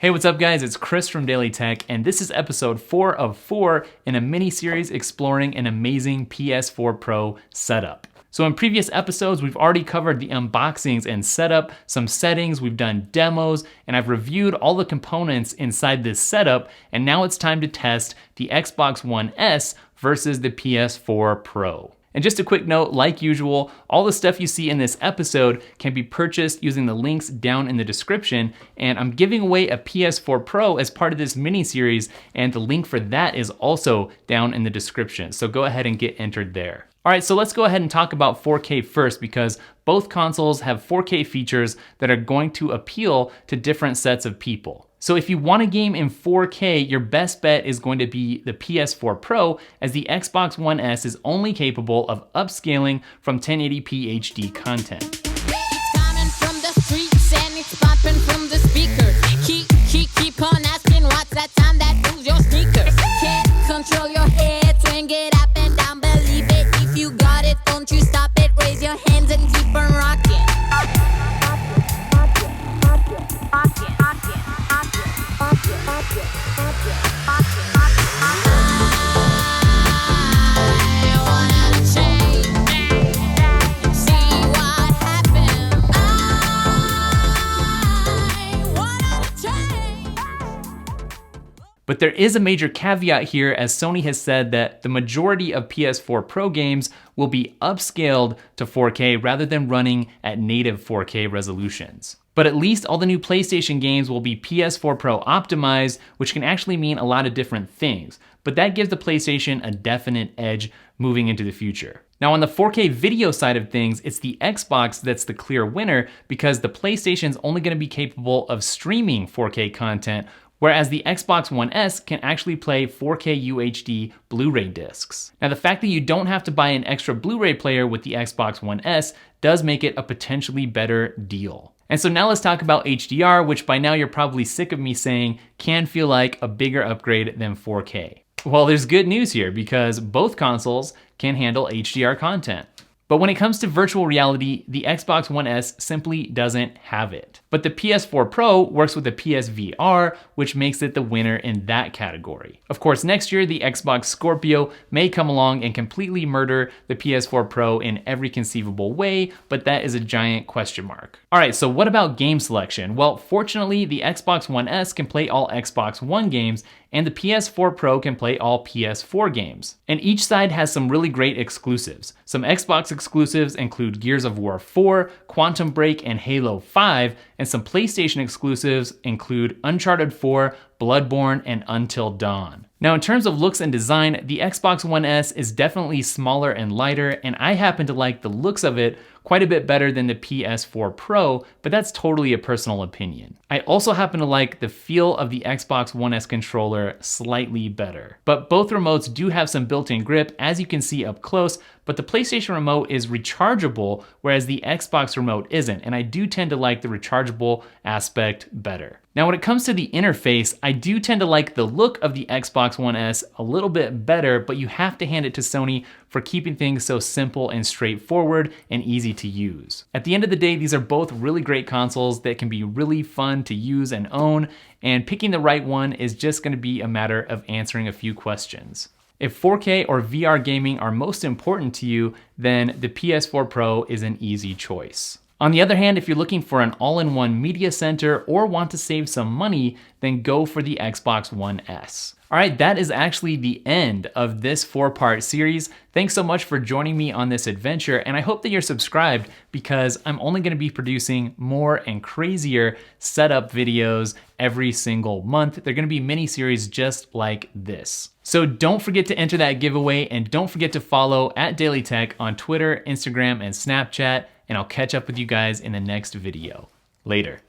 Hey, what's up guys? It's Chris from Daily Tech, and this is episode 4 of 4 in a mini-series exploring an amazing PS4 Pro setup. So in previous episodes, we've already covered the unboxings and setup, some settings, we've done demos, and I've reviewed all the components inside this setup, and now it's time to test the Xbox One S versus the PS4 Pro. And just a quick note, like usual, all the stuff you see in this episode can be purchased using the links down in the description, and I'm giving away a PS4 Pro as part of this mini-series, and the link for that is also down in the description, so go ahead and get entered there. All right, so let's go ahead and talk about 4K first, because both consoles have 4K features that are going to appeal to different sets of people. So if you want a game in 4K, your best bet is going to be the PS4 Pro, as the Xbox One S is only capable of upscaling from 1080p HD content. It's coming from the streets and it's popping from the speakers. Keep on asking what's that sound that moves your sneakers. Can't control your head, swing it up and down, believe it. If you got it, don't you stop it, raise your hands and keep on rocking. But there is a major caveat here, as Sony has said that the majority of PS4 Pro games will be upscaled to 4K rather than running at native 4K resolutions. But at least all the new PlayStation games will be PS4 Pro optimized, which can actually mean a lot of different things. But that gives the PlayStation a definite edge moving into the future. Now on the 4K video side of things, it's the Xbox that's the clear winner, because the PlayStation's only going to be capable of streaming 4K content, whereas the Xbox One S can actually play 4K UHD Blu-ray discs. Now the fact that you don't have to buy an extra Blu-ray player with the Xbox One S does make it a potentially better deal. And so now let's talk about HDR, which by now you're probably sick of me saying can feel like a bigger upgrade than 4K. Well, there's good news here, because both consoles can handle HDR content. But when it comes to virtual reality, the Xbox One S simply doesn't have it. But the PS4 Pro works with the PSVR, which makes it the winner in that category. Of course, next year, the Xbox Scorpio may come along and completely murder the PS4 Pro in every conceivable way, but that is a giant question mark. All right, so what about game selection? Well, fortunately, the Xbox One S can play all Xbox One games, and the PS4 Pro can play all PS4 games. And each side has some really great exclusives. Some Xbox exclusives include Gears of War 4, Quantum Break, and Halo 5, and some PlayStation exclusives include Uncharted 4, Bloodborne, and Until Dawn. Now in terms of looks and design, the Xbox One S is definitely smaller and lighter, and I happen to like the looks of it quite a bit better than the PS4 Pro, but that's totally a personal opinion. I also happen to like the feel of the Xbox One S controller slightly better. But both remotes do have some built-in grip, as you can see up close, but the PlayStation remote is rechargeable, whereas the Xbox remote isn't, and I do tend to like the rechargeable aspect better. Now when it comes to the interface, I do tend to like the look of the Xbox One S a little bit better, but you have to hand it to Sony for keeping things so simple and straightforward and easy to use. At the end of the day, these are both really great consoles that can be really fun to use and own, and picking the right one is just going to be a matter of answering a few questions. If 4K or VR gaming are most important to you, then the PS4 Pro is an easy choice. On the other hand, if you're looking for an all-in-one media center or want to save some money, then go for the Xbox One S. All right, that is actually the end of this 4-part series. Thanks so much for joining me on this adventure, and I hope that you're subscribed, because I'm only gonna be producing more and crazier setup videos every single month. They're gonna be mini-series just like this. So don't forget to enter that giveaway, and don't forget to follow @DailyTech on Twitter, Instagram, and Snapchat, and I'll catch up with you guys in the next video. Later.